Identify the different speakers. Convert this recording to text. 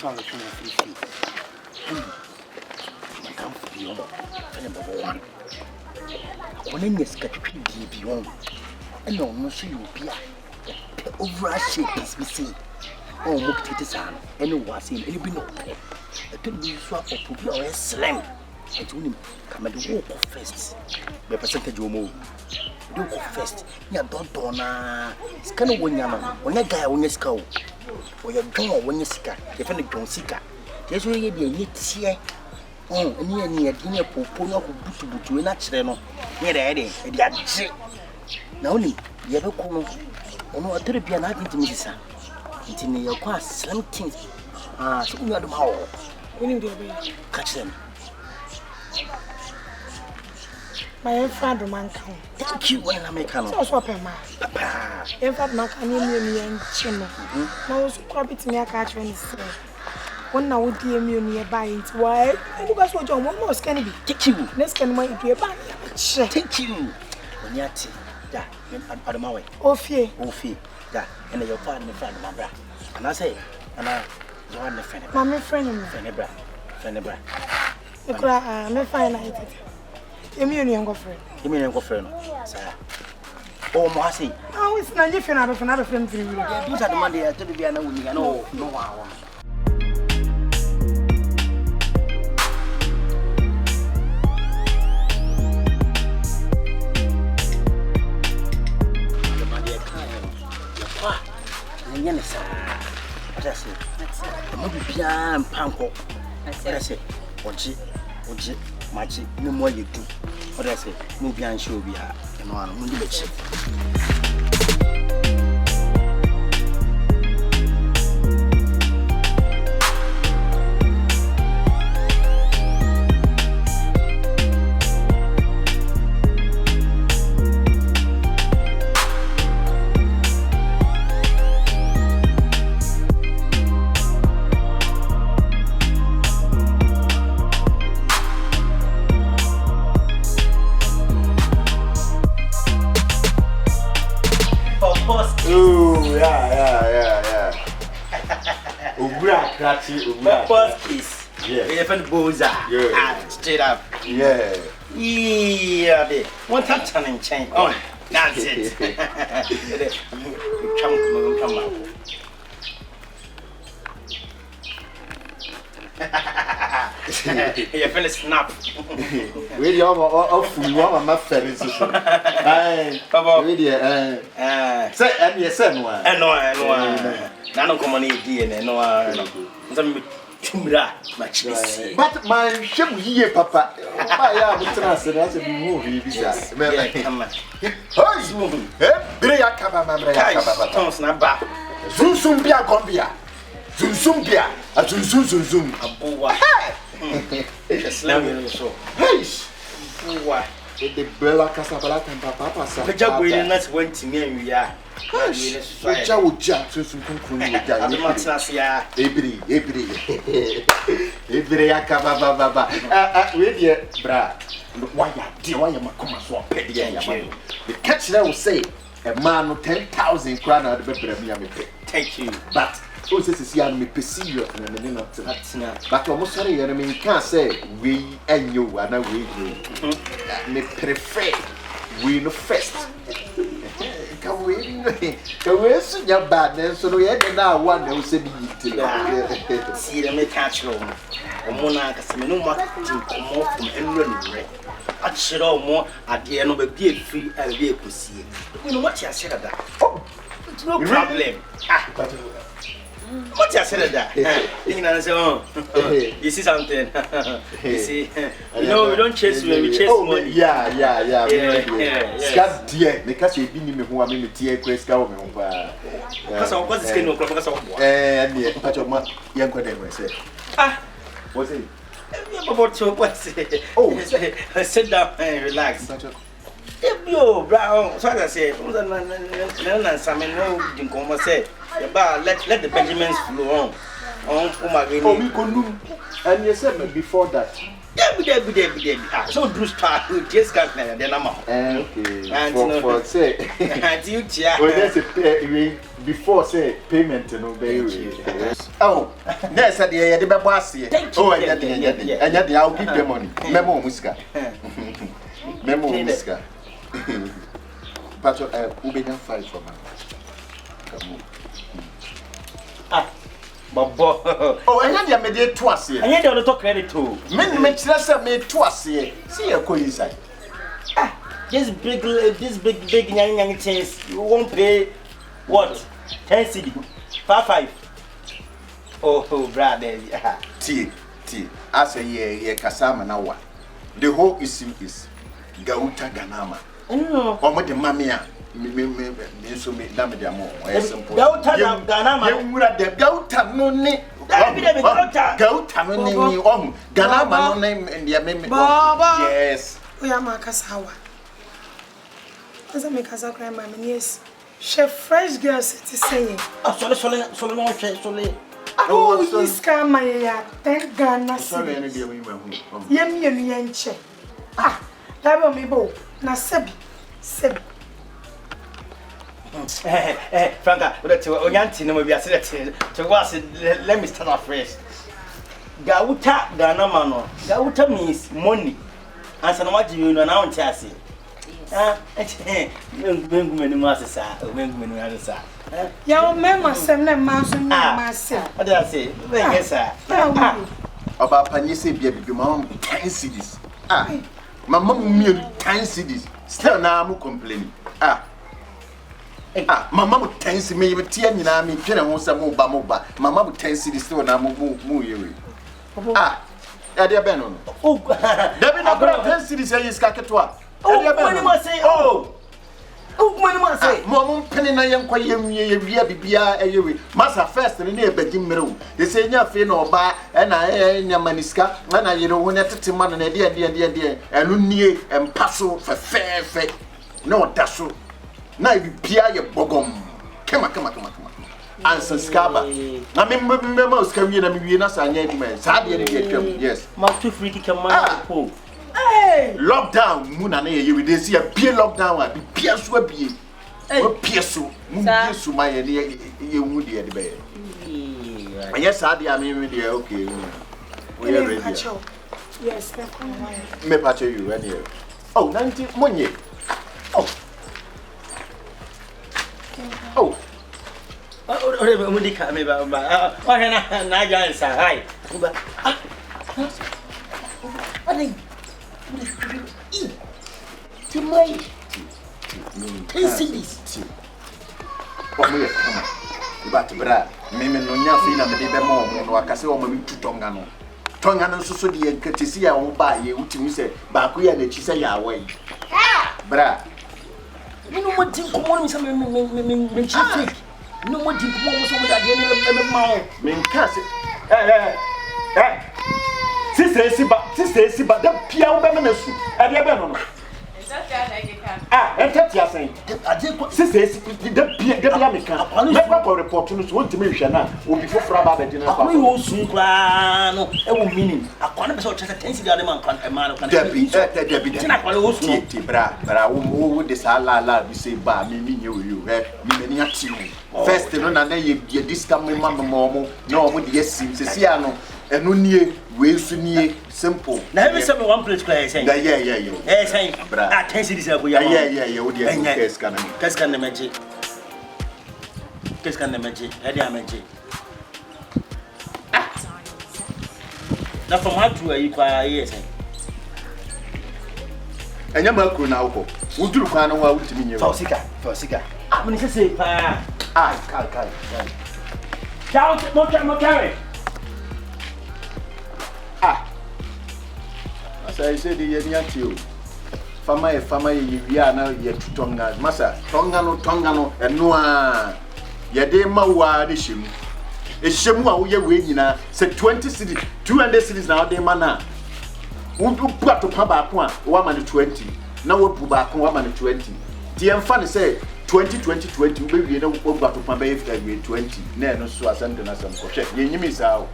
Speaker 1: so I'm trying to feel. Madam for the young, number one. When in this country, beyond, and no, so you be over a shape is missing. Oh, look at the sun, and no was in any no pay. I told you swap or put your slam. I told him, come and walk first. The percentage you move. Do go first. Ya don't na. It's kind of when a guy when you scout. Or your door when you scar. You find a don't sika. There's where you be a here. Oh, and near dinner popo who put to a natural. Near the heading, and the other. Now, only you ever come. Oh, no, I tell you, be an argument to Mrs. It's in your class, some things. Ah, so you are the mouth. Catch them.
Speaker 2: My father man come.
Speaker 1: Thank you when I make a
Speaker 2: So swap him.
Speaker 1: Papa.
Speaker 2: In fact, my canny and chin. Now, so crop it me a catch when he said. One now would be a nearby it. Why? And you guys what your one more can be.
Speaker 1: Take you.
Speaker 2: Let's can my be a bag.
Speaker 1: Take you. When you're yeah, I'm my way.
Speaker 2: Oh, fear.
Speaker 1: Oh, fear. Yeah, and your partner, friend, my brother. And I say, and I, you are the friend.
Speaker 2: My friend,
Speaker 1: Friend,
Speaker 2: you cry, me find it. You mean your friend?
Speaker 1: You mean your friend, sir? Oh, Marcy.
Speaker 2: Oh, it's not if you're not another friend for you.
Speaker 1: These are the Monday I told you, I know, no hour. Yes, that's it. The movie piano panko. That's it. Oji, Machi, no more you do. What I say, movie and show be a one, Kiss. Yeah. We have boza. Yeah. Straight up.
Speaker 3: Yeah.
Speaker 1: Yeah. One time turning chain. Oh, that's it. Come on. You feel snap.
Speaker 3: We are you are my friends. Papa. Say, and yes, and one.
Speaker 1: No, come on, dear, no.
Speaker 3: But my shame here, Papa. I am interested as a movie.
Speaker 1: Come on.
Speaker 3: How is moving? Brea Cababa,
Speaker 1: Thompson, back.
Speaker 3: Zumbia Gombia. Zumbia, a Zum,
Speaker 1: a boy. Slam so.
Speaker 3: Hey,
Speaker 1: what?
Speaker 3: The Bella Casabala and Papa,
Speaker 1: the job we not went to me, we are.
Speaker 3: Jack to some conclusion. Every Acababa. With your bra. Why, dear, why am I coming so petty? The catch that will say a man with 10,000 crown out of the
Speaker 1: Take you.
Speaker 3: But oh, this is young me perceive you and not. But almost sorry, I mean, can't say we and you are not we. Me prefer we no first. Can we see your badness? So we had now one who said,
Speaker 1: see them catch you. A monarch, no more to come off from England. I should all more at the end of a beer free and vehicle see. You know what you said of that? Oh, it's no problem. What you said of that? You see something? You see, you know, we don't chase when we chase money.
Speaker 3: Yeah. Scott, dear, because you've been in me who are maybe tear quest go.
Speaker 1: Because I was skin of Professor.
Speaker 3: And yet, but your mother, young whatever I said. Was it?
Speaker 1: About your what's it? Oh, sit down and relax. Yo, Brown, so I say, let the Benjamins flow on. Oh, my God.
Speaker 3: And you said before that,
Speaker 1: Debbie. Ah, so do start with just can't then I'm out.
Speaker 3: Okay.
Speaker 1: And
Speaker 3: For say.
Speaker 1: And you chia.
Speaker 3: Well, that's a before say payment no very. Oh, that's at the boss here. Oh, and yet I'll give them money. Memo Muska. Memo Muska. But who be done fight for man? Come on.
Speaker 1: Ah. Oh, I had your mediate twice here. I had your talk credit too. Men make us made twice here. See a coin inside. Ah, this big young chance. You won't pay what? 10 cedi. 5. Oh, brother. T. As a year, Kasama now. The whole issue is Gauta Ganama. Oh, what the mamma. So me damage them more. Gauta Ganama. You would have the Gauta no name. Gauta no name. Ganama no name and the amendment. Yes.
Speaker 2: We are Makasawa. As I make us a crime, yes. Chef fresh girls to saying. Sorry. Oh, this can my 10 Ghana. Sorry, any dear women. Yem. Ah, that will be both. Now, Sebi. Franka, let me start off first. Gauta Ganamano. Gauta means money. And so much you know now, Chassis. Young men send them mouse and myself. What did I say? Yes, sir.
Speaker 3: About Panisi, baby, mom, 10 cedis. Ah, my mom, 10 cedis. Still now, I'm complaining. My mama 10 cedis, maybe 10 in army, General Moba. My mama 10 cedis still now, move. Ah, Eddie Benon. Oh, Debbie, not 10 cedis, is Kakatoa. Oh, must say, oh, must say, Mom, penny, I am quite young, Bibia, Massa first and near Beijing Middle. They say, no, fear no bar, and I am Maniska, and I, you know, when I took him on an idea, and near and passo for fair. No, that's so. Now you Pia your bogom. Come on. Answer Scaba. I mean, members come in and be us and yet, sadly, yes.
Speaker 1: My too freaky command.
Speaker 2: Hey!
Speaker 3: Lockdown, Moon and you will see a beer lockdown, be pierce will be. Pierce, Moon, my you would be at the bed. Yes, I mean, okay. We are ready.
Speaker 2: Yes,
Speaker 3: me patch you, and here. Oh, 90 money. Oh,
Speaker 1: Mundika, maybe. Why can I answer? Hi. Timmy. See this.
Speaker 3: But, Brad, Mimi no Yafina, the Bemo, or Casso, to Tongano. Tongano, so the Catisia won't buy you to me say, Bakuya and Chisaya away. Brad.
Speaker 1: You know what? Come on, some no one to come some that
Speaker 3: Min Cassie. Sister, but the Pia Bemesu, and the Benon. And that's saying, Sister, the Pia, never report to us, want to mention now, will be for Fraba dinner.
Speaker 1: I will soon plan, no, meaning. I can't be such a tense the other man can Debbie, but I won't this la be say by me, you have many at you. First, and then you discount my mamma, no, would yes, seems to see, and no near, way so near, simple. Now, every summer one place play saying, yeah, saying, I taste it is a way, yeah, would you can the magic. Qu'est-ce qu'on a mangé? Elle a mangé. Ah! Now from how to you buy yes.
Speaker 3: And your milk now. Would you find out what to mean?
Speaker 1: For cigar. I'm going to say, Carry. Count, more carry.
Speaker 3: Ah! As I said, the young Fama, you are now yet to Tonga. Massa, Tongano, and Noah. Yade mawa de shim. E shemu a wo ye we nyina se 20 cities, 200 cities na de mana. Wo du pato pa ba ko a wo ma ne 20. Na wo pu ba ko wo ma ne 20. Ti emfa ne say 20 wo be wie na wo pato pa ba ye 20. Na no so asante na sam ko hwe. Ye nyimi sa o.